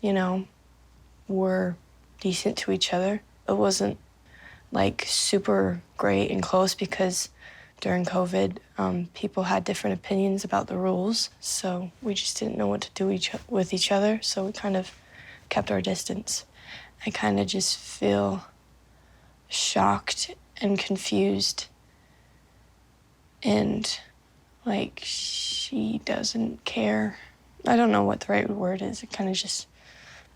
you know, were decent to each other. It wasn't like super great and close because during COVID, people had different opinions about the rules, so we just didn't know what to do with each other, so we kind of kept our distance. I kind of just feel shocked and confused, and like she doesn't care. I don't know what the right word is. It kind of just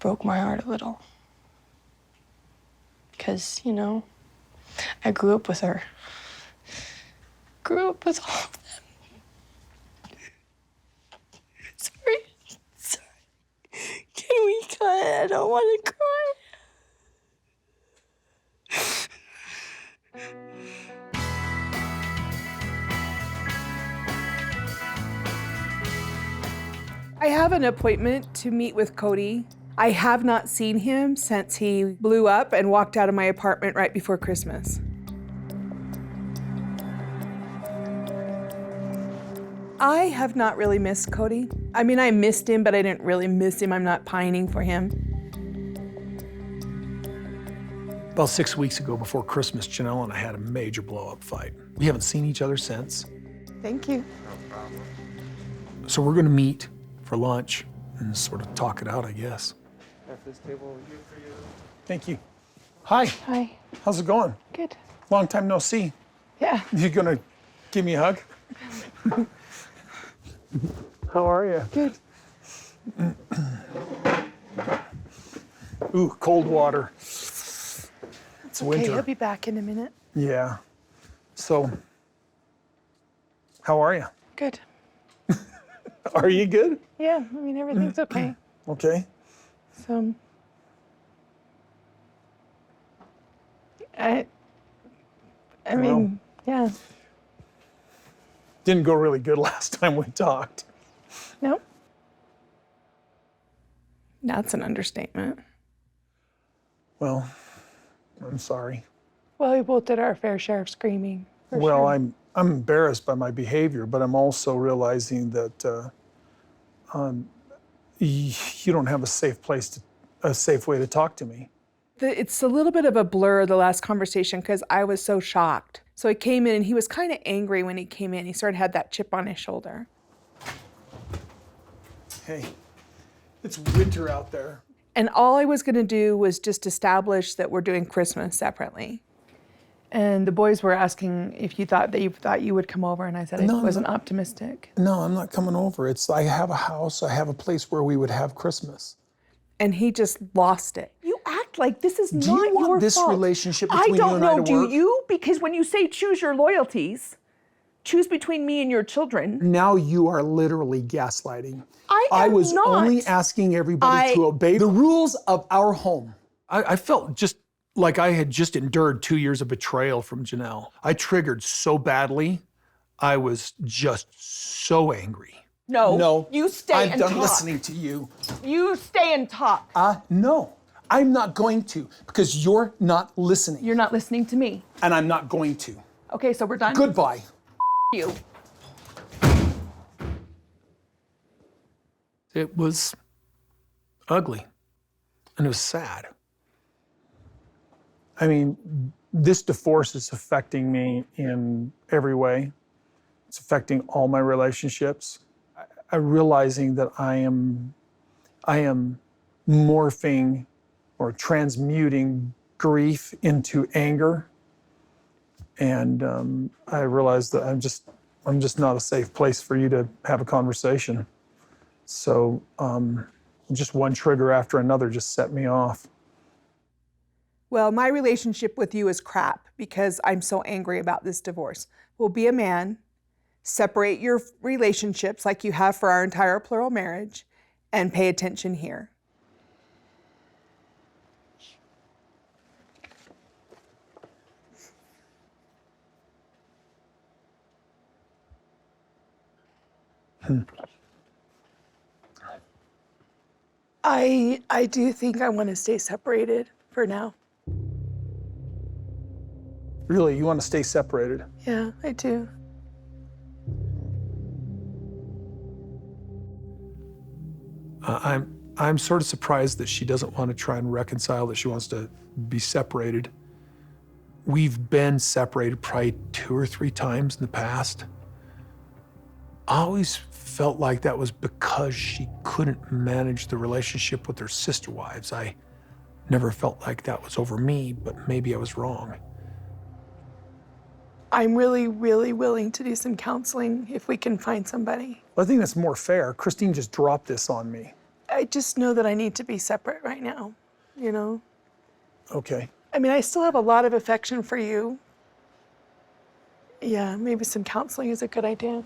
broke my heart a little. Because, you know, I grew up with her. Grew up with all of them. Sorry. Can we cut? I don't want to cry. I have an appointment to meet with Kody. I have not seen him since he blew up and walked out of my apartment right before Christmas. I have not really missed Kody. I mean, I missed him, but I didn't really miss him. I'm not pining for him. About 6 weeks ago, before Christmas, Janelle and I had a major blow-up fight. We haven't seen each other since. Thank you. No problem. So we're gonna meet for lunch and sort of talk it out, I guess. Have this table here for you. Thank you. Hi, Hi. how's it going? Good. Long time no see. Yeah. You gonna give me a hug? How are you? Good. Ooh, cold water. It's Okay, winter. he'll be back in a minute. Yeah. So, how are you? Good. Are you good? Yeah, I mean, everything's okay. Okay. So, I mean, yeah. Didn't go really good last time we talked. Nope. That's an understatement. Well, I'm sorry. Well, we both did our fair share of screaming. for Well, sure. I'm embarrassed by my behavior, but I'm also realizing that you don't have a safe way to talk to me. It's a little bit of a blur, the last conversation, because I was so shocked. So he came in and he was kind of angry when he came in. He sort of had that chip on his shoulder. Hey, it's winter out there. And all I was going to do was just establish that we're doing Christmas separately. And the boys were asking if you thought you would come over, and I said No, I wasn't optimistic. No, I'm not coming over. I have a house, I have a place where we would have Christmas. And he just lost it. You act like this is Do not you want your this fault. relationship I between you don't and I know, to do work? you? Because when you say choose your loyalties, choose between me and your children. Now you are literally gaslighting. I I am was not. only asking everybody to obey the rules of our home. I felt just like I had just endured 2 years of betrayal from Janelle. I triggered so badly. I was just so angry. No, you stay I'm and done talk. listening to you. You stay and talk. No, I'm not going to because you're not listening. You're not listening to me. And I'm not going to. Okay, so we're done. Goodbye. You. It was ugly and it was sad. I mean, this divorce is affecting me in every way. It's affecting all my relationships. I'm realizing that I am morphing or transmuting grief into anger. And I realize that I'm just not a safe place for you to have a conversation. So just one trigger after another just set me off. Well, my relationship with you is crap because I'm so angry about this divorce. We'll be a man, separate your relationships like you have for our entire plural marriage, and pay attention here. I do think I want to stay separated for now. Really, you want to stay separated? Yeah, I do. I'm sort of surprised that she doesn't want to try and reconcile, that she wants to be separated. We've been separated probably 2 or 3 times in the past. I always felt like that was because she couldn't manage the relationship with her sister wives. I never felt like that was over me, but maybe I was wrong. I'm really, really willing to do some counseling if we can find somebody. I think that's more fair. Christine just dropped this on me. I just know that I need to be separate right now, you know? Okay. I mean, I still have a lot of affection for you. Yeah, maybe some counseling is a good idea.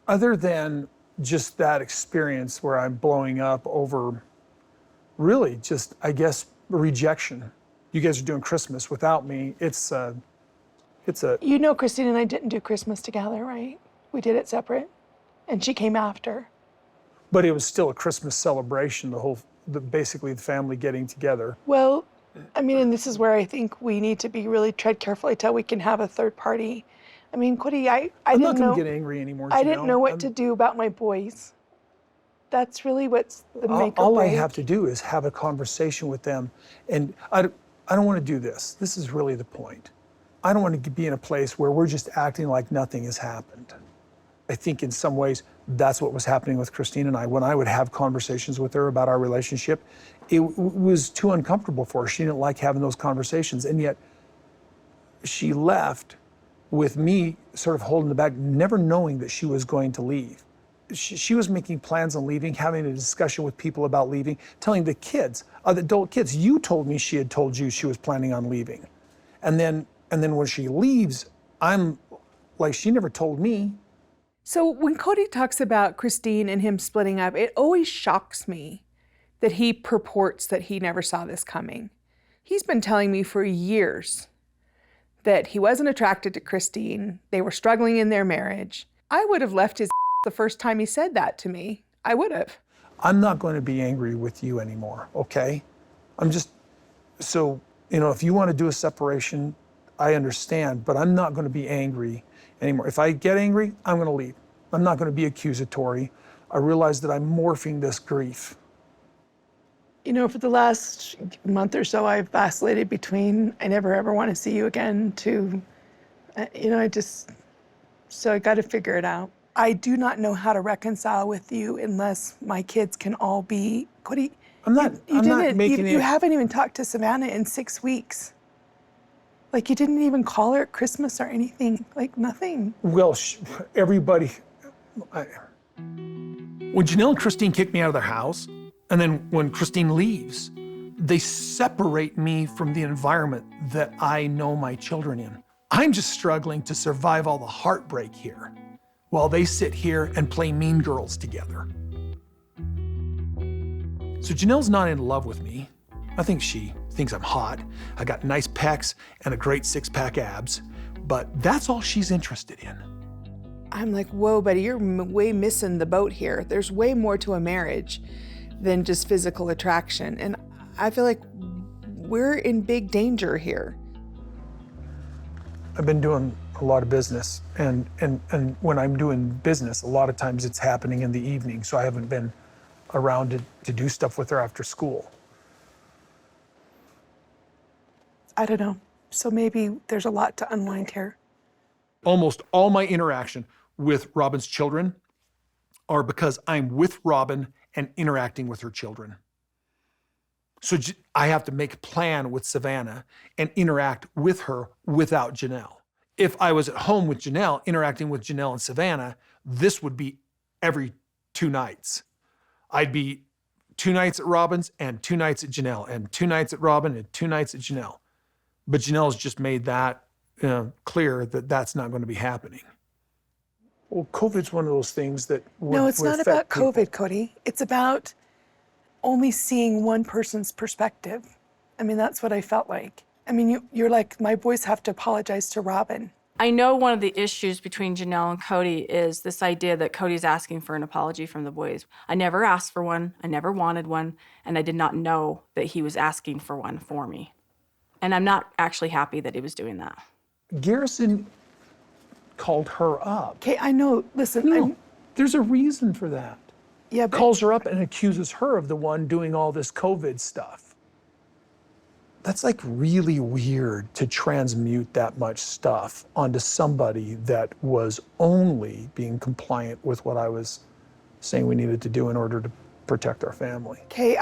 Other than just that experience where I'm blowing up over really just, I guess, rejection. You guys are doing Christmas without me. It's a. You know, Christine and I didn't do Christmas together, right? We did it separate, and she came after. But it was still a Christmas celebration, basically the family getting together. Well, I mean, and this is where I think we need to be really tread carefully till we can have a third party. I mean, Kody, I I'm didn't not know. going to get angry anymore. I didn't know what to do about my boys. That's really what's the make or All I break. have to do is have a conversation with them, and I don't want to do this. This is really the point. I don't want to be in a place where we're just acting like nothing has happened. I think in some ways that's what was happening with Christine and I. When I would have conversations with her about our relationship, it was too uncomfortable for her. She didn't like having those conversations, and yet she left with me sort of holding the bag, never knowing that she was going to leave. She was making plans on leaving, having a discussion with people about leaving, telling the kids, the adult kids, you told me she had told you she was planning on leaving. And then when she leaves, I'm like, she never told me. So when Kody talks about Christine and him splitting up, it always shocks me that he purports that he never saw this coming. He's been telling me for years that he wasn't attracted to Christine. They were struggling in their marriage. I would have left his the first time he said that to me. I would have. I'm not going to be angry with you anymore, okay? I'm just, so, if you want to do a separation, I understand, but I'm not going to be angry anymore. If I get angry, I'm going to leave. I'm not going to be accusatory. I realize that I'm morphing this grief. For the last month or so, I've vacillated between I never ever want to see you again to, so I got to figure it out. I do not know how to reconcile with you unless my kids can all be, Kody, you haven't even talked to Savannah in 6 weeks. Like, you didn't even call her at Christmas or anything, like nothing. Well, everybody, when Janelle and Christine kicked me out of their house, and then when Christine leaves, they separate me from the environment that I know my children in. I'm just struggling to survive all the heartbreak here, while they sit here and play mean girls together. So Janelle's not in love with me. I think she thinks I'm hot. I got nice pecs and a great 6-pack abs, but that's all she's interested in. I'm like, whoa, buddy, you're way missing the boat here. There's way more to a marriage than just physical attraction. And I feel like we're in big danger here. I've been doing a lot of business, and when I'm doing business, a lot of times it's happening in the evening, so I haven't been around to do stuff with her after school. I don't know. So maybe there's a lot to unwind here. Almost all my interaction with Robin's children are because I'm with Robin and interacting with her children. So I have to make a plan with Savannah and interact with her without Janelle. If I was at home with Janelle, interacting with Janelle and Savannah, this would be every 2 nights. I'd be 2 nights at Robin's and 2 nights at Janelle, and 2 nights at Robin and 2 nights at Janelle. But Janelle's just made that clear that that's not going to be happening. Well, COVID's one of those things that No, it's not about COVID, Kody. It's about only seeing one person's perspective. I mean, that's what I felt like. I mean, you're like, my boys have to apologize to Robin. I know one of the issues between Janelle and Kody is this idea that Cody's asking for an apology from the boys. I never asked for one, I never wanted one, and I did not know that he was asking for one for me. And I'm not actually happy that he was doing that. Garrison called her up. Okay, I know, listen, No, there's a reason for that. Yeah, but calls her up and accuses her of the one doing all this COVID stuff. That's like really weird to transmute that much stuff onto somebody that was only being compliant with what I was saying we needed to do in order to protect our family. okay,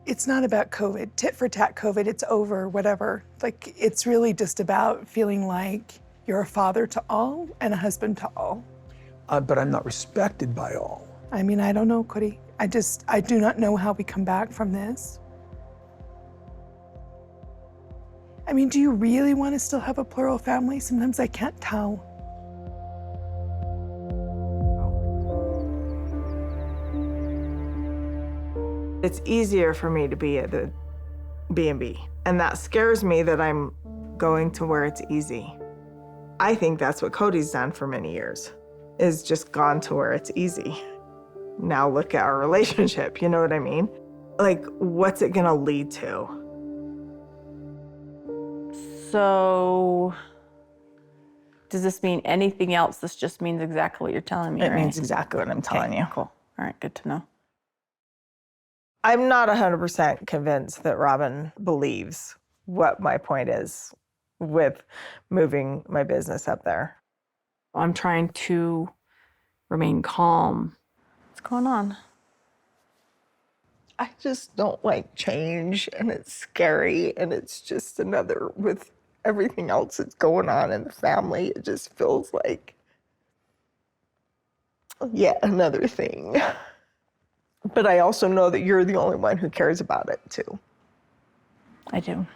it's not about COVID. Tit for tat COVID, it's over, whatever. Like, it's really just about feeling like you're a father to all and a husband to all. But I'm not respected by all. I mean, I don't know, Kody. I do not know how we come back from this. I mean, do you really want to still have a plural family? Sometimes I can't tell. It's easier for me to be at the B&B, and that scares me that I'm going to where it's easy. I think that's what Kody's done for many years, is just gone to where it's easy. Now look at our relationship, you know what I mean? Like, what's it gonna lead to? So, does this mean anything else? This just means exactly what you're telling me, It right? means exactly what I'm telling you. Cool. All right, good to know. I'm not 100% convinced that Robin believes what my point is with moving my business up there. I'm trying to remain calm. What's going on? I just don't like change, and it's scary, and it's just another, with everything else that's going on in the family, it just feels like yet another thing. But I also know that you're the only one who cares about it too. I do.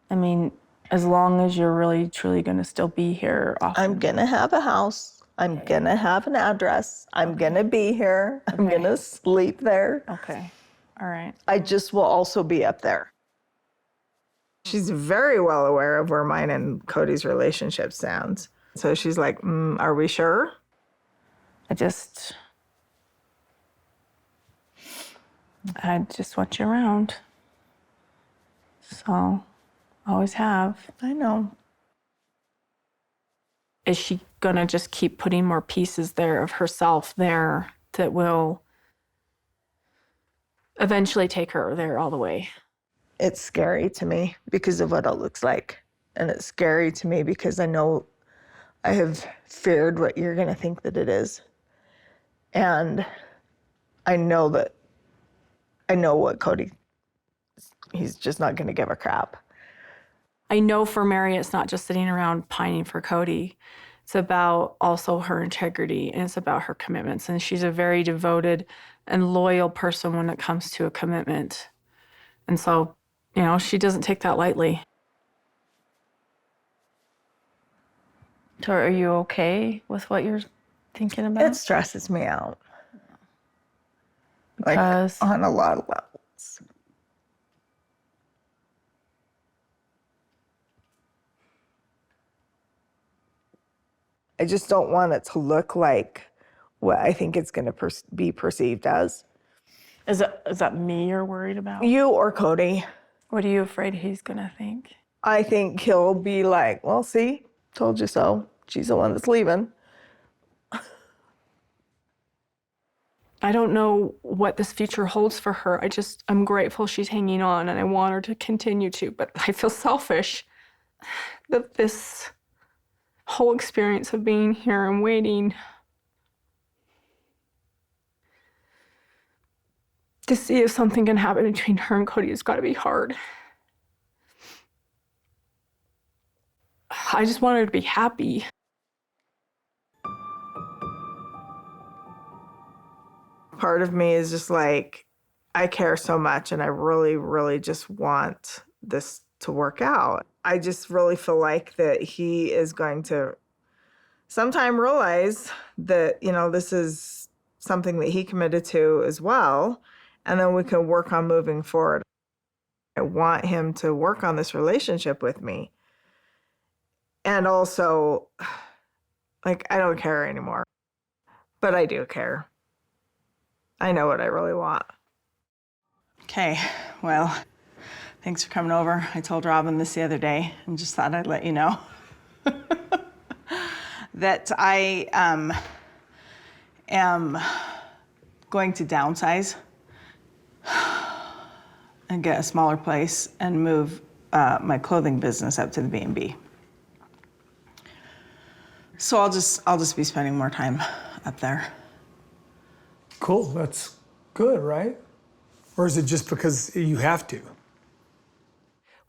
I mean, as long as you're really, truly going to still be here often. I'm gonna have a house. I'm gonna have an address. I'm gonna be here. I'm gonna sleep there. Okay. All right. I just will also be up there. She's very well aware of where mine and Kody's relationship stands. So she's like, are we sure? I just want you around. So, always have. I know. Is she gonna just keep putting more pieces there of herself there that will eventually take her there all the way? It's scary to me because of what it looks like. And it's scary to me because I know I have feared what you're gonna think that it is. And I know what Kody, he's just not gonna give a crap. I know for Mary, it's not just sitting around pining for Kody. It's about also her integrity, and it's about her commitments. And she's a very devoted and loyal person when it comes to a commitment. And so, you know, she doesn't take that lightly. So are you okay with what you're thinking about? It stresses me out. Because like, on a lot of levels. I just don't want it to look like what I think it's going to be perceived as. Is that me you're worried about? You or Kody. What are you afraid he's gonna think? I think he'll be like, well, see, told you so. She's the one that's leaving. I don't know what this future holds for her. I'm grateful she's hanging on, and I want her to continue to, but I feel selfish that this whole experience of being here and waiting to see if something can happen between her and Kody has got to be hard. I just want her to be happy. Part of me is just like, I care so much, and I really, really just want this to work out. I just really feel like that he is going to sometime realize that, you know, this is something that he committed to as well, and then we can work on moving forward. I want him to work on this relationship with me. And also, like, I don't care anymore, but I do care. I know what I really want. Okay, well, thanks for coming over. I told Robin this the other day and just thought I'd let you know that I am going to downsize and get a smaller place and move my clothing business up to the B&B. So I'll just be spending more time up there. Cool, that's good, right? Or is it just because you have to?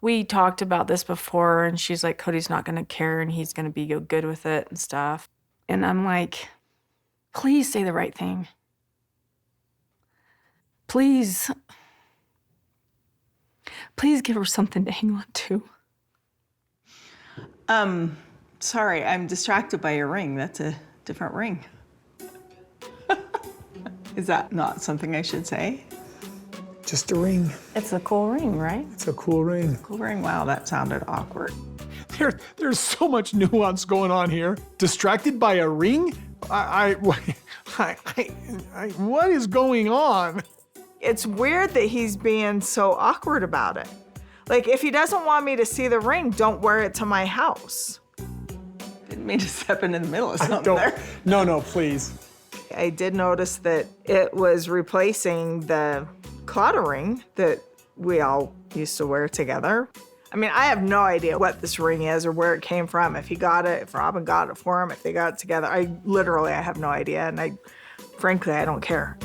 We talked about this before, and she's like, Kody's not going to care, and he's going to be good with it and stuff. And I'm like, please say the right thing. Please give her something to hang on to. Sorry, I'm distracted by your ring. That's a different ring. Is that not something I should say? Just a ring. It's a cool ring, right? It's a cool ring. Cool ring? Wow, that sounded awkward. There's so much nuance going on here. Distracted by a ring? What is going on? It's weird that he's being so awkward about it. Like, if he doesn't want me to see the ring, don't wear it to my house. Didn't mean to step into the middle of something there. No, please. I did notice that it was replacing the clotter ring that we all used to wear together. I mean, I have no idea what this ring is or where it came from, if he got it, if Robin got it for him, if they got it together. I have no idea, and frankly, I don't care.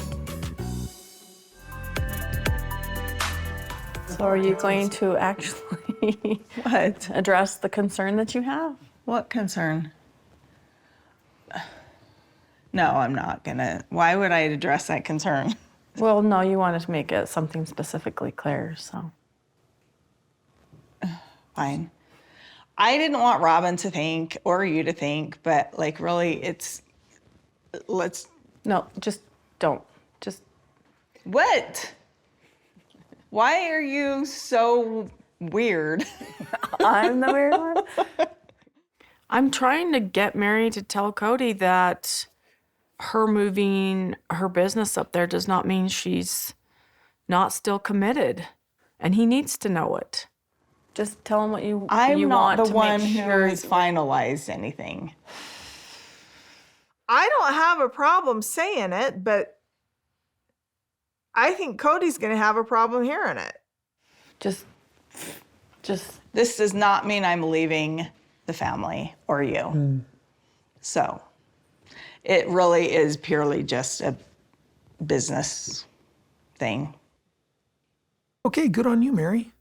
So are you going to actually What? address the concern that you have? What concern? No, I'm not gonna. Why would I address that concern? Well, no, you wanted to make it something specifically clear, so. Fine. I didn't want Robin to think, or you to think, but like really, let's. No, just don't. Just. What? Why are you so weird? I'm the weird one. I'm trying to get Mary to tell Kody that her moving her business up there does not mean she's not still committed, and he needs to know it. Just tell him what you I'm you not want the to one make who sure. has finalized anything. I don't have a problem saying it, but I think Kody's gonna have a problem hearing it. Just. This does not mean I'm leaving the family or you. So it really is purely just a business thing. Okay, good on you, Mary.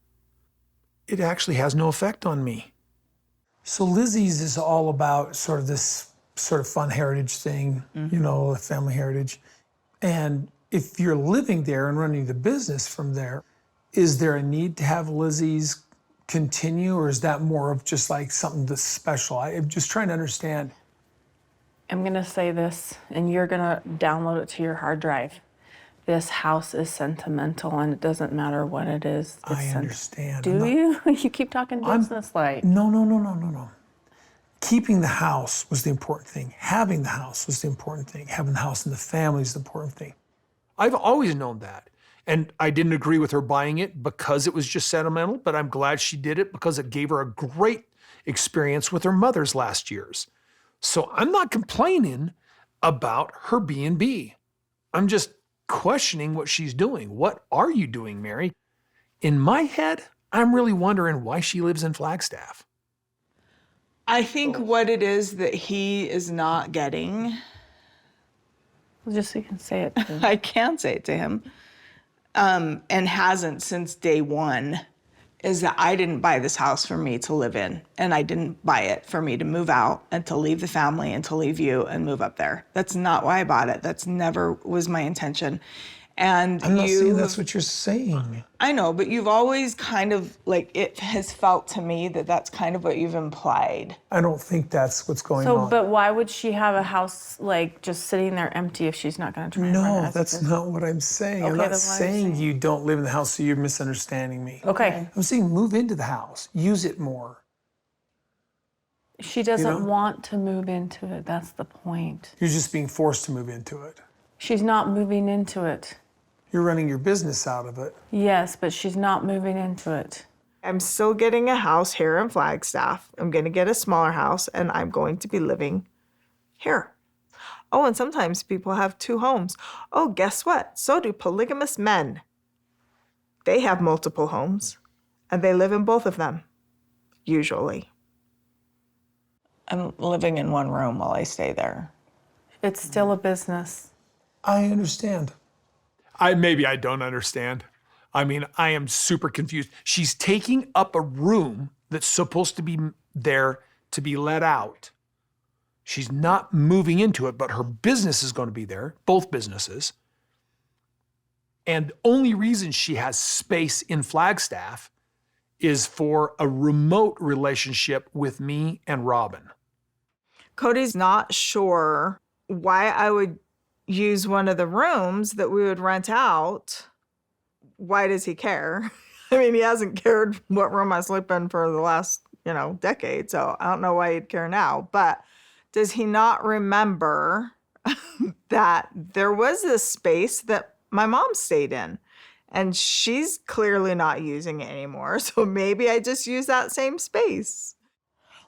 It actually has no effect on me. So Lizzie's is all about sort of this sort of fun heritage thing, you know, family heritage. And if you're living there and running the business from there, is there a need to have Lizzie's continue, or is that more of just like something that's special? I'm just trying to understand. I'm gonna say this, and you're gonna download it to your hard drive. This house is sentimental, and it doesn't matter what it is. I understand. Do you? You keep talking business like. No. Keeping the house was the important thing. Having the house was the important thing. Having the house in the family is the important thing. I've always known that. And I didn't agree with her buying it because it was just sentimental, but I'm glad she did it because it gave her a great experience with her mother's last years. So I'm not complaining about her B&B. I'm just questioning what she's doing. What are you doing, Mary? In my head, I'm really wondering why she lives in Flagstaff. I think what it is that he is not getting, Just so you can say it. Too. I can say it to him, and hasn't since day one, is that I didn't buy this house for me to live in, and I didn't buy it for me to move out and to leave the family and to leave you and move up there. That's not why I bought it. That's never was my intention. And I'm not saying that's what you're saying. I know, but you've always kind of, like, it has felt to me that that's kind of what you've implied. I don't think that's what's going So, on. but why would she have a house like just sitting there empty if she's not going to try and run it No, as a that's business? not what I'm saying. I'm Okay, not then what are you saying saying? you don't live in the house, so you're misunderstanding me. Okay. I'm saying move into the house, use it more. She doesn't know? want to move into it. That's the point. You're just being forced to move into it. She's not moving into it. You're running your business out of it. Yes, but she's not moving into it. I'm still getting a house here in Flagstaff. I'm going to get a smaller house, and I'm going to be living here. Oh, and sometimes people have 2 homes. Oh, guess what? So do polygamous men. They have multiple homes, and they live in both of them, usually. I'm living in one room while I stay there. It's still a business. I understand. Maybe I don't understand. I mean, I am super confused. She's taking up a room that's supposed to be there to be let out. She's not moving into it, but her business is going to be there, both businesses. And the only reason she has space in Flagstaff is for a remote relationship with me and Robin. Kody's not sure why I would use one of the rooms that we would rent out. Why does he care? I mean, he hasn't cared what room I sleep in for the last, decade, so I don't know why he'd care now. But does he not remember that there was this space that my mom stayed in, and she's clearly not using it anymore, so maybe I just use that same space.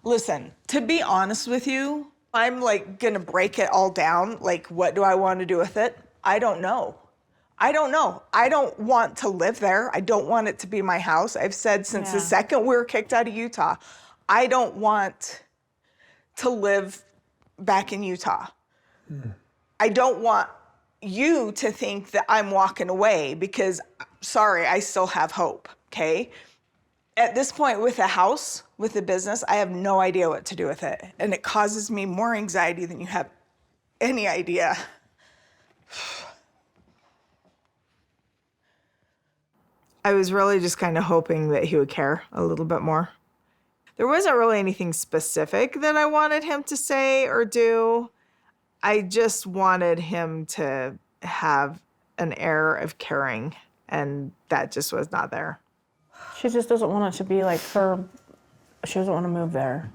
Listen, to be honest with you, I'm like gonna break it all down. Like, what do I want to do with it? I don't know. I don't want to live there. I don't want it to be my house. I've said since the second we were kicked out of Utah, I don't want to live back in Utah. I don't want you to think that I'm walking away because, sorry, I still have hope, okay? At this point with a house, with a business, I have no idea what to do with it. And it causes me more anxiety than you have any idea. I was really just kind of hoping that he would care a little bit more. There wasn't really anything specific that I wanted him to say or do. I just wanted him to have an air of caring, and that just was not there. She just doesn't want it to be like her. She doesn't want to move there.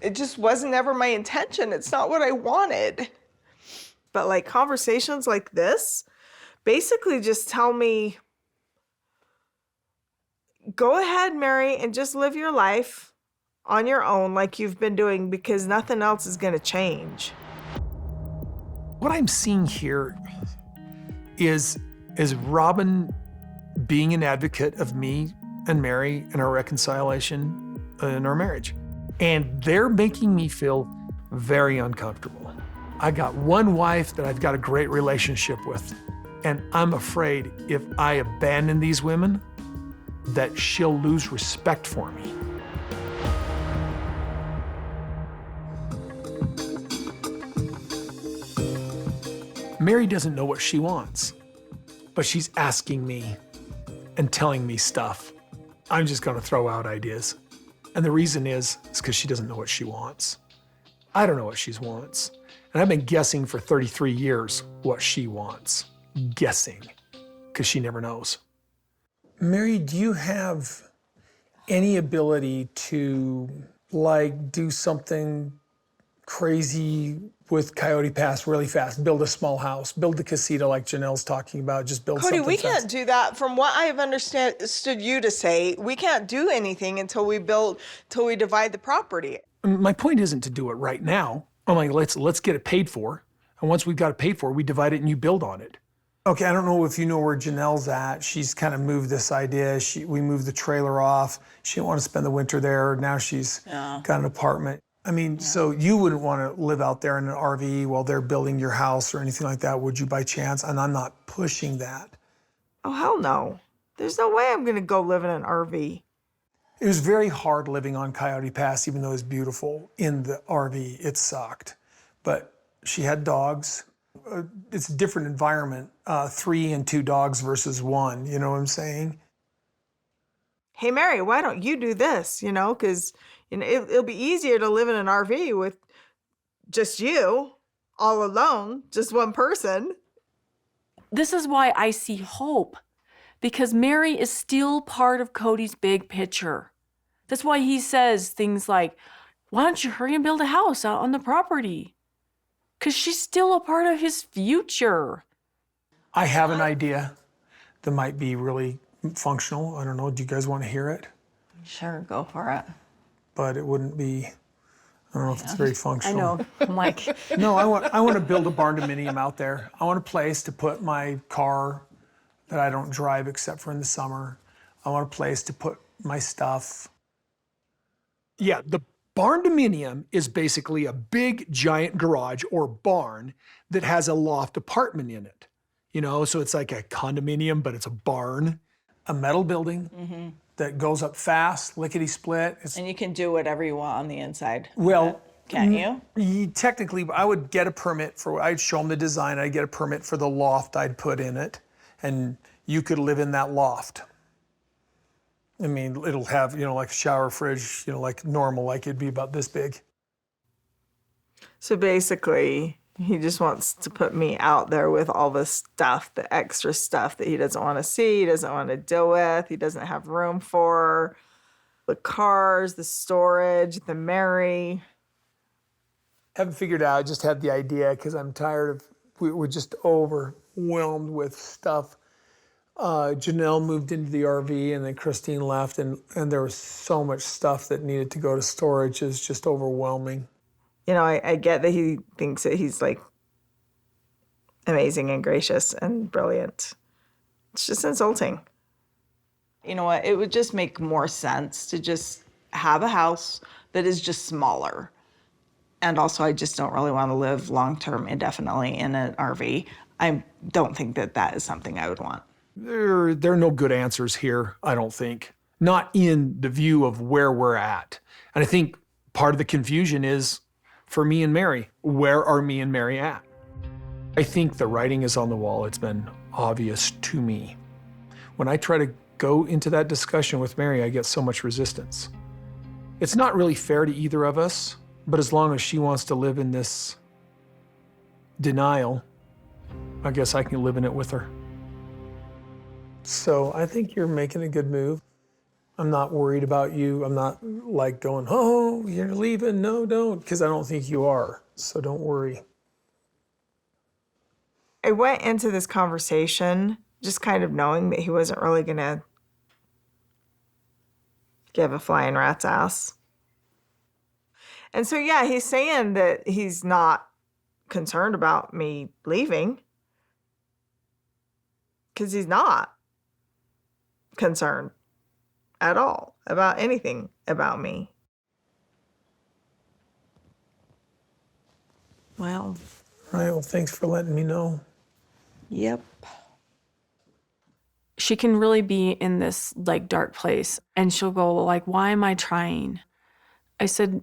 It just wasn't ever my intention. It's not what I wanted. But like conversations like this basically just tell me, go ahead, Mary, and just live your life on your own like you've been doing, because nothing else is going to change. What I'm seeing here is Robin being an advocate of me and Mary and our reconciliation in our marriage. And they're making me feel very uncomfortable. I got one wife that I've got a great relationship with, and I'm afraid if I abandon these women, that she'll lose respect for me. Mary doesn't know what she wants, but she's asking me and telling me stuff. I'm just gonna throw out ideas. And the reason is because she doesn't know what she wants. I don't know what she wants. And I've been guessing for 33 years what she wants. Guessing, because she never knows. Mary, do you have any ability to do something crazy with Coyote Pass really fast? Build a small house, build the casita like Janelle's talking about, just build something Kody, we fast. can't do that. From what I have understood you to say, we can't do anything until we divide the property. My point isn't to do it right now. I'm like, let's get it paid for. And once we've got it paid for, we divide it and you build on it. Okay, I don't know if you know where Janelle's at. She's kind of moved this idea. We moved the trailer off. She didn't want to spend the winter there. Now she's got an apartment. I mean, so you wouldn't want to live out there in an RV while they're building your house or anything like that, would you, by chance? And I'm not pushing that. Oh, hell no. There's no way I'm going to go live in an RV. It was very hard living on Coyote Pass, even though it was beautiful. In the RV, it sucked. But she had dogs. It's a different environment, 3 and 2 dogs versus 1, you know what I'm saying? Hey, Mary, why don't you do this? Because it'll be easier to live in an RV with just you, all alone, just one person. This is why I see hope, because Mary is still part of Kody's big picture. That's why he says things like, why don't you hurry and build a house out on the property? Because she's still a part of his future. I have an idea that might be really functional. I don't know, do you guys want to hear it? Sure, go for it. But it wouldn't be I don't know if it's very I functional. know. I'm like, No, I want to build a barn-dominium out there. I want a place to put my car that I don't drive except for in the summer. I want a place to put my stuff. Yeah, the barn-dominium is basically a big, giant garage or barn that has a loft apartment in it. You know, so it's like a condominium, but it's a barn, a metal building that goes up fast, lickety-split. And you can do whatever you want on the inside. Well, Can't you? Technically, I would get a permit for, I'd show them the design, I'd get a permit for the loft I'd put in it, and you could live in that loft. I mean, it'll have, you know, like a shower, fridge, you know, like normal, like it'd be about this big. So basically, he just wants to put me out there with all the stuff, the extra stuff that he doesn't want to see, he doesn't want to deal with, he doesn't have room for. The cars, the storage, the Mary. Haven't figured out, I just had the idea because I'm tired of, we're just overwhelmed with stuff. Janelle moved into the RV and then Christine left and there was so much stuff that needed to go to storage. It's just overwhelming. You know, I get that he thinks that he's like amazing and gracious and brilliant. It's just insulting. You know what? It would just make more sense to just have a house that is just smaller. And also, I just don't really want to live long-term indefinitely in an RV. I don't think that that is something I would want. There are no good answers here, I don't think. Not in the view of where we're at. And I think part of the confusion is for me and Mary. Where are me and Mary at? I think the writing is on the wall. It's been obvious to me. When I try to go into that discussion with Mary, I get so much resistance. It's not really fair to either of us, but as long as she wants to live in this denial, I guess I can live in it with her. So I think you're making a good move. I'm not worried about you. I'm not like going, oh, you're leaving. No, don't, because I don't think you are. So don't worry. I went into this conversation just kind of knowing that he wasn't really going to give a flying rat's ass. And so, yeah, he's saying that he's not concerned about me leaving because he's not concerned at all about anything about me. Well, All right, well, thanks for letting me know. yep. she can really be in this like dark place and she'll go like, why am I trying? I said,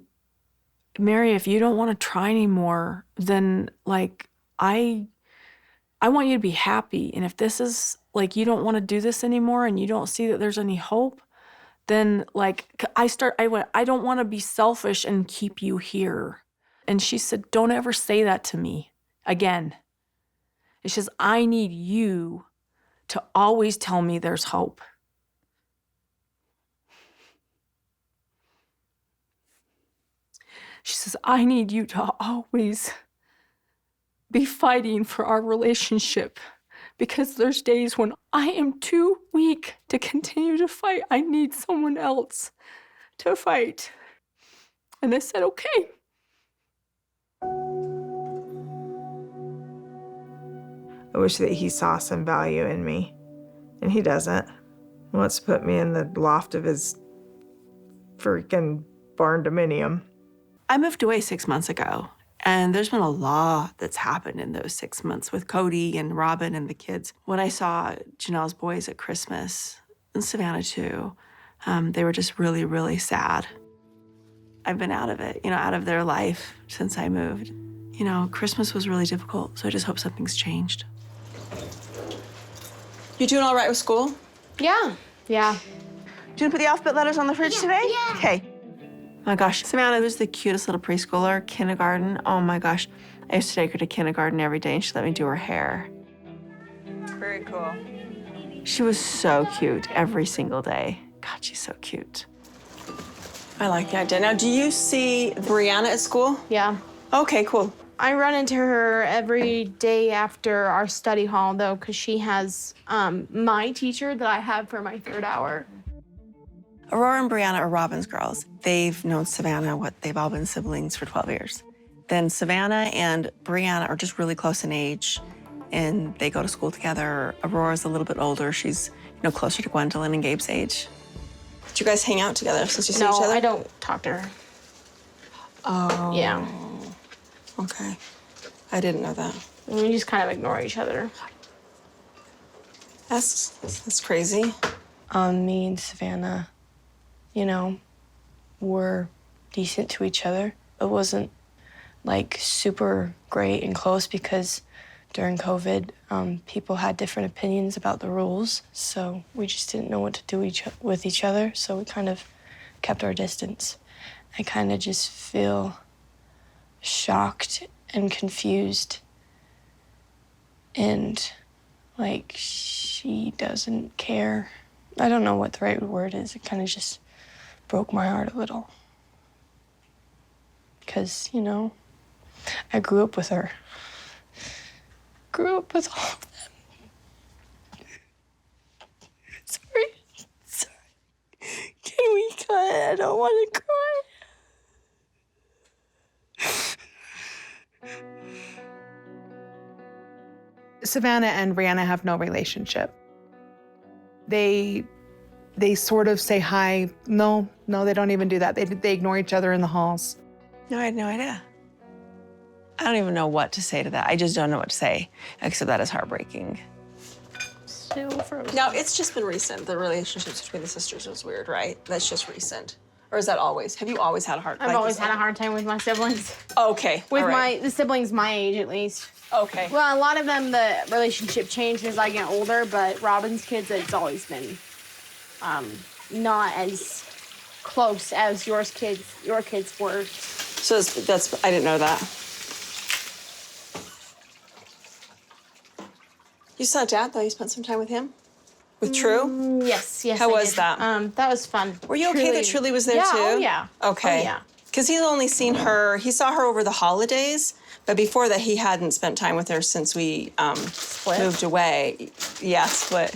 Mary, if you don't want to try anymore, then like I want you to be happy. And if this is like you don't want to do this anymore and you don't see that there's any hope, then like I went, I don't want to be selfish and keep you here. And she said, don't ever say that to me again. She says, I need you to always tell me there's hope. She says, I need you to always be fighting for our relationship because there's days when I am too weak to continue to fight. I need someone else to fight. And I said, okay. I wish that he saw some value in me, and he doesn't. He wants to put me in the loft of his freaking barn-dominium. I moved away 6 months ago, and there's been a lot that's happened in those 6 months with Kody and Robin and the kids. When I saw Janelle's boys at Christmas, and Savannah too, they were just really, really sad. I've been out of it, out of their life since I moved. Christmas was really difficult, so I just hope something's changed. You doing all right with school? Yeah. Did you put the alphabet letters on the fridge today? Yeah. Okay. My gosh, Savannah was the cutest little preschooler, kindergarten. Oh my gosh. I used to take her to kindergarten every day and she let me do her hair. Very cool. She was so cute every single day. God, she's so cute. I like the idea. Now, do you see Brianna at school? Yeah. Okay, cool. I run into her every day after our study hall, though, because she has my teacher that I have for my third hour. Aurora and Brianna are Robin's girls. They've known Savannah, they've all been siblings for 12 years. Then Savannah and Brianna are just really close in age, and they go to school together. Aurora's a little bit older. She's, closer to Gwendolyn and Gabe's age. Did you guys hang out together since you see each other? No, I don't talk to her. Oh. Yeah. Okay. I didn't know that. We just kind of ignore each other. That's crazy. Me and Savannah, were decent to each other. It wasn't like super great and close because during COVID, people had different opinions about the rules. So we just didn't know what to do with each other. So we kind of kept our distance. I kind of just feel shocked and confused. And like she doesn't care. I don't know what the right word is. It kind of just broke my heart a little. Because, I grew up with her. Grew up with all of them. Sorry. Can we cut? I don't want to cry. Savannah and Brianna have no relationship. They sort of say hi. No, they don't even do that. They ignore each other in the halls. No, I had no idea. I don't even know what to say to that. I just don't know what to say, except that is heartbreaking. Still frozen. Now, it's just been recent. The relationships between the sisters was weird, right? That's just recent. Or is that always? Have you always had a hard time? I've always had a hard time with my siblings. Okay. With the siblings my age, at least. Okay. Well, a lot of them, the relationship changed as I get older, but Robin's kids, it's always been not as close as your kids were. So that's I didn't know that. You saw Dad, though? You spent some time with him? With True? Yes. How I was did. that? That was fun. Were you okay that Truly was there, too? Oh, yeah. Okay. Oh, yeah. Because he's only seen her, he saw her over the holidays, but before that, he hadn't spent time with her since we moved away. Yeah, split.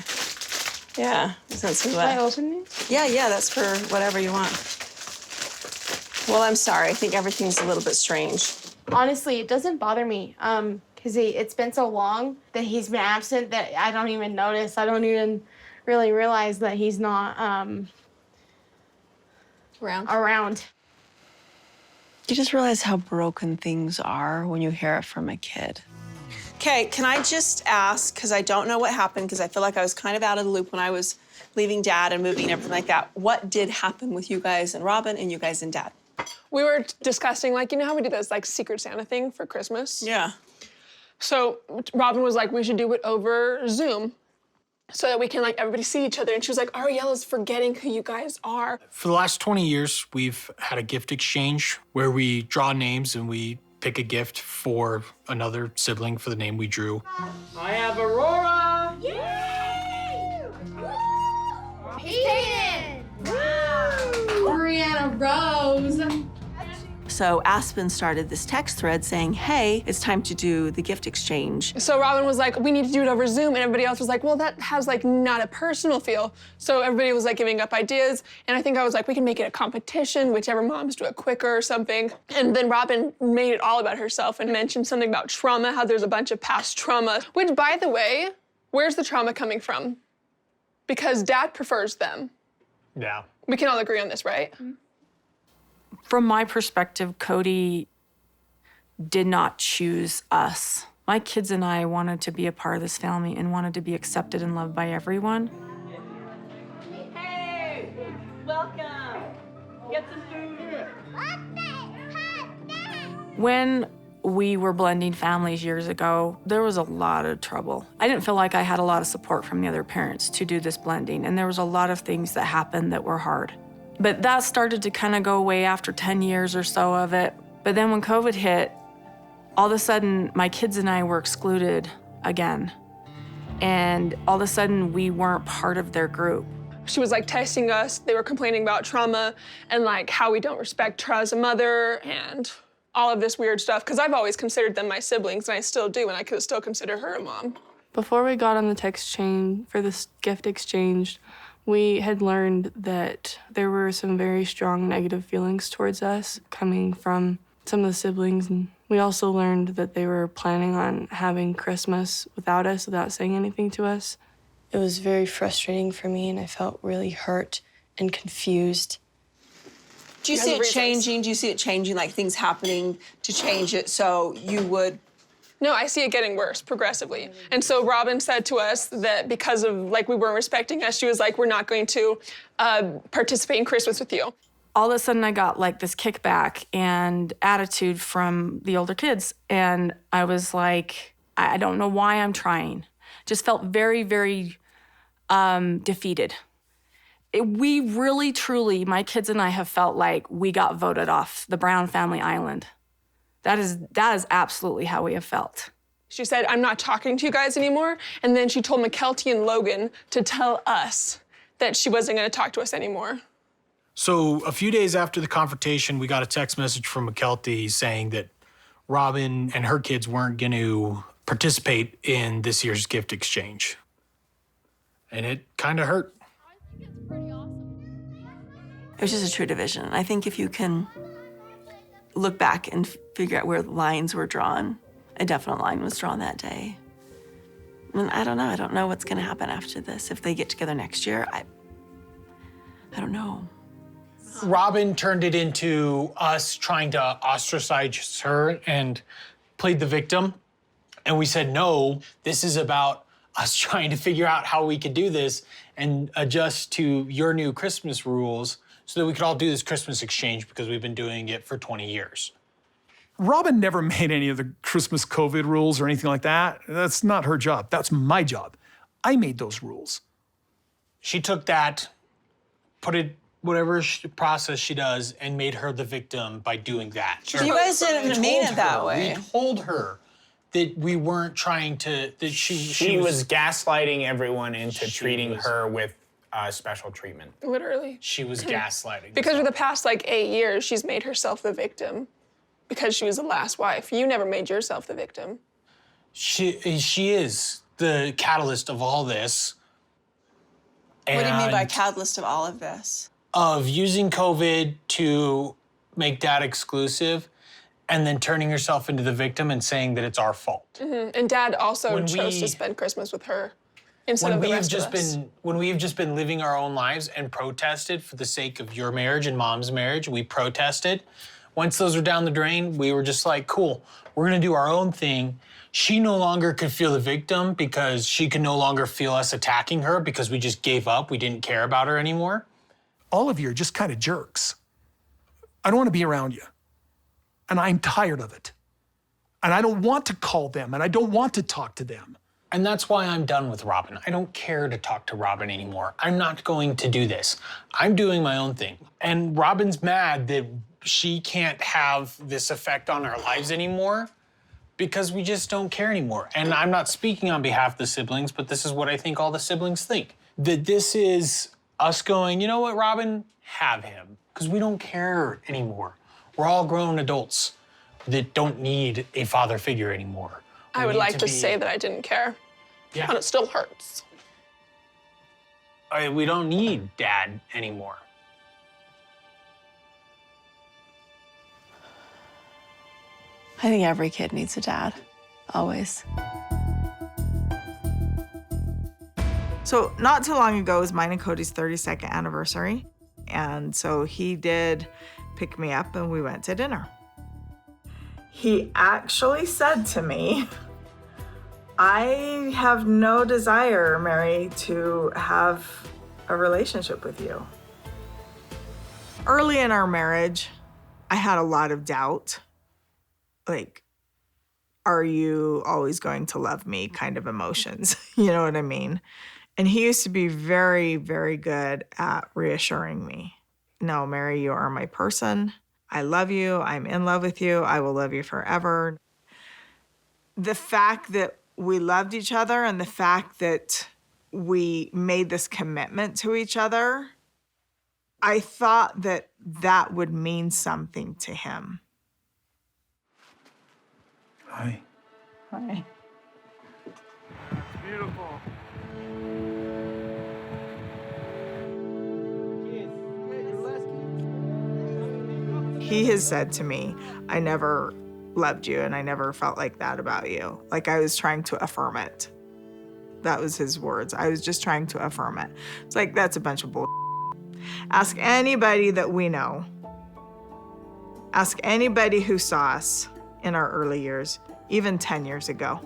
Yeah, since we left. Should I open it? Yeah, that's for whatever you want. Well, I'm sorry. I think everything's a little bit strange. Honestly, it doesn't bother me. Because it's been so long that he's been absent that I don't even notice. I don't even really realize that he's not around. You just realize how broken things are when you hear it from a kid. Okay, can I just ask, because I don't know what happened, because I feel like I was kind of out of the loop when I was leaving Dad and moving and everything like that. What did happen with you guys and Robin and you guys and Dad? We were discussing, how we do this, Secret Santa thing for Christmas? Yeah. So Robin was like, we should do it over Zoom so that we can, everybody see each other. And she was like, Ariella's forgetting who you guys are. For the last 20 years, we've had a gift exchange where we draw names and we pick a gift for another sibling for the name we drew. I have Aurora! Yay! Hayden! Wow! Brianna Rose! So Aspen started this text thread saying, hey, it's time to do the gift exchange. So Robin was like, we need to do it over Zoom. And everybody else was like, well, that has not a personal feel. So everybody was giving up ideas. And I think I was like, we can make it a competition, whichever moms do it quicker or something. And then Robin made it all about herself and mentioned something about trauma, how there's a bunch of past trauma. Which, by the way, where's the trauma coming from? Because Dad prefers them. Yeah. We can all agree on this, right? From my perspective, Kody did not choose us. My kids and I wanted to be a part of this family and wanted to be accepted and loved by everyone. Hey, welcome. Get some food. When we were blending families years ago, there was a lot of trouble. I didn't feel like I had a lot of support from the other parents to do this blending, and there was a lot of things that happened that were hard. But that started to kind of go away after 10 years or so of it. But then when COVID hit, all of a sudden, my kids and I were excluded again. And all of a sudden, we weren't part of their group. She was testing us. They were complaining about trauma and how we don't respect her as a mother and all of this weird stuff. Because I've always considered them my siblings, and I still do, and I could still consider her a mom. Before we got on the text chain for this gift exchange, We had learned that there were some very strong negative feelings towards us coming from some of the siblings. And we also learned that they were planning on having Christmas without us, without saying anything to us. It was very frustrating for me, and I felt really hurt and confused. Do you see it changing? Do you see it changing, like things happening to change it so you would? No, I see it getting worse progressively. And so Robin said to us that because of, like, we weren't respecting us, she was like, we're not going to participate in Christmas with you. All of a sudden, I got like this kickback and attitude from the older kids. And I was like, I don't know why I'm trying. Just felt very, very defeated. We really, truly, my kids and I have felt like we got voted off the Brown family island. That is absolutely how we have felt. She said, I'm not talking to you guys anymore. And then she told McKelty and Logan to tell us that she wasn't going to talk to us anymore. So a few days after the confrontation, we got a text message from McKelty saying that Robin and her kids weren't going to participate in this year's gift exchange. And it kind of hurt. It was just a true division. I think if you can look back and figure out where the lines were drawn, a definite line was drawn that day. And I don't know. I don't know what's going to happen after this. If they get together next year, I don't know. Robin turned it into us trying to ostracize her and played the victim. And we said, no, this is about us trying to figure out how we could do this and adjust to your new Christmas rules so that we could all do this Christmas exchange because we've been doing it for 20 years. Robin never made any of the Christmas COVID rules or anything like that. That's not her job. That's my job. I made those rules. She took that, put it, whatever process she does, and made her the victim by doing that. You guys didn't mean it that way. We told her that we weren't trying to, that she was gaslighting everyone into treating her with special treatment. Literally. She was gaslighting. Because for the past, 8 years, she's made herself the victim because she was the last wife. You never made yourself the victim. She is the catalyst of all this. What do you mean by catalyst of all of this? Of using COVID to make Dad exclusive and then turning herself into the victim and saying that it's our fault. Mm-hmm. And Dad also chose to spend Christmas with her instead of the rest of us. When we've just been living our own lives and protested for the sake of your marriage and Mom's marriage, we protested. Once those were down the drain, we were just like, cool, we're gonna do our own thing. She no longer could feel the victim because she could no longer feel us attacking her because we just gave up, we didn't care about her anymore. All of you are just kind of jerks. I don't want to be around you. And I'm tired of it. And I don't want to call them, and I don't want to talk to them. And that's why I'm done with Robin. I don't care to talk to Robin anymore. I'm not going to do this. I'm doing my own thing. And Robin's mad that she can't have this effect on our lives anymore because we just don't care anymore. And I'm not speaking on behalf of the siblings, but this is what I think all the siblings think. That this is us going, you know what, Robin? Have him. Because we don't care anymore. We're all grown adults that don't need a father figure anymore. I would like to say that I didn't care. Yeah. And it still hurts. We don't need Dad anymore. I think every kid needs a dad, always. So not too long ago was mine and Kody's 32nd anniversary. And so he did pick me up and we went to dinner. He actually said to me, I have no desire, Mary, to have a relationship with you. Early in our marriage, I had a lot of doubt. Like, are you always going to love me kind of emotions? You know what I mean? And he used to be very, very good at reassuring me. No, Mary, you are my person. I love you. I'm in love with you. I will love you forever. The fact that we loved each other and the fact that we made this commitment to each other, I thought that that would mean something to him. Hi. Hi. Beautiful. He has said to me, I never loved you and I never felt like that about you. Like I was trying to affirm it. That was his words. I was just trying to affirm it. It's like, that's a bunch of bull. Ask anybody that we know. Ask anybody who saw us in our early years, even 10 years ago.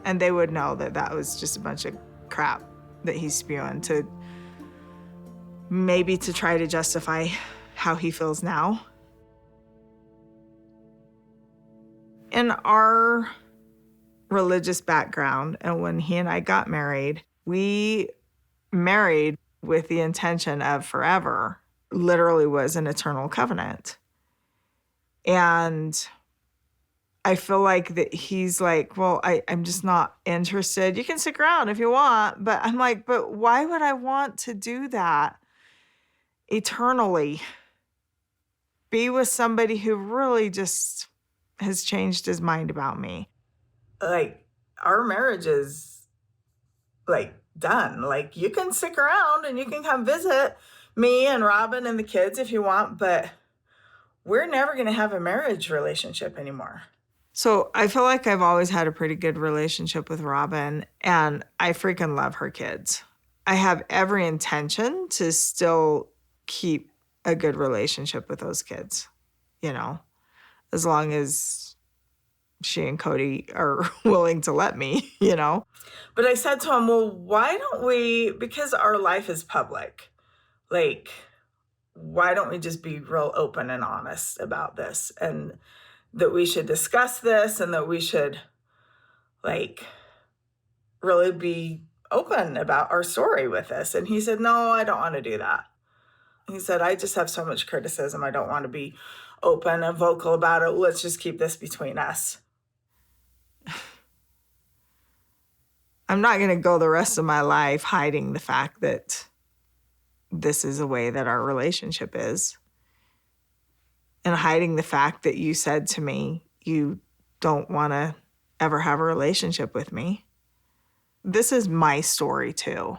And they would know that that was just a bunch of crap that he's spewing to maybe to try to justify how he feels now. In our religious background, and when he and I got married, we married with the intention of forever. Literally was an eternal covenant. And I feel like that he's like, well, I'm just not interested. You can stick around if you want. But I'm like, but why would I want to do that eternally? Be with somebody who really just has changed his mind about me. Like, our marriage is, like, done. Like, you can stick around and you can come visit me and Robin and the kids if you want, but we're never going to have a marriage relationship anymore. So I feel like I've always had a pretty good relationship with Robin, and I freaking love her kids. I have every intention to still keep a good relationship with those kids, you know, as long as she and Kody are willing to let me, you know. But I said to him, well, why don't we, because our life is public, like, why don't we just be real open and honest about this, and that we should discuss this, and that we should, like, really be open about our story with this. And he said, no, I don't want to do that. He said, I just have so much criticism. I don't want to be open and vocal about it. Let's just keep this between us. I'm not going to go the rest of my life hiding the fact that this is a way that our relationship is, and hiding the fact that you said to me you don't want to ever have a relationship with me. This is my story too,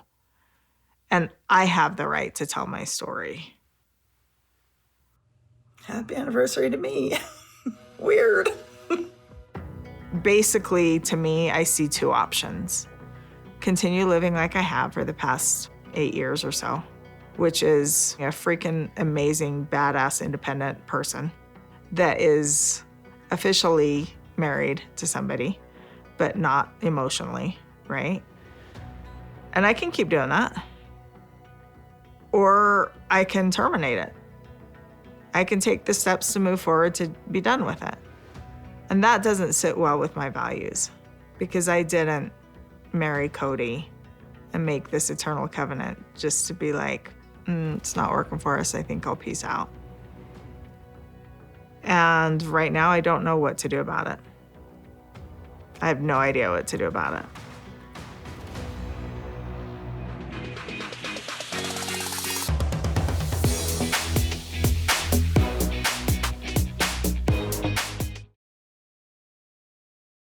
and I have the right to tell my story. Happy anniversary to me. Weird. Basically, to me, I see two options. Continue living like I have for the past 8 years or so, which is a freaking amazing, badass, independent person that is officially married to somebody, but not emotionally, right? And I can keep doing that. Or I can terminate it. I can take the steps to move forward to be done with it. And that doesn't sit well with my values, because I didn't marry Kody and make this eternal covenant just to be like, it's not working for us, I think I'll peace out. And right now I don't know what to do about it. I have no idea what to do about it.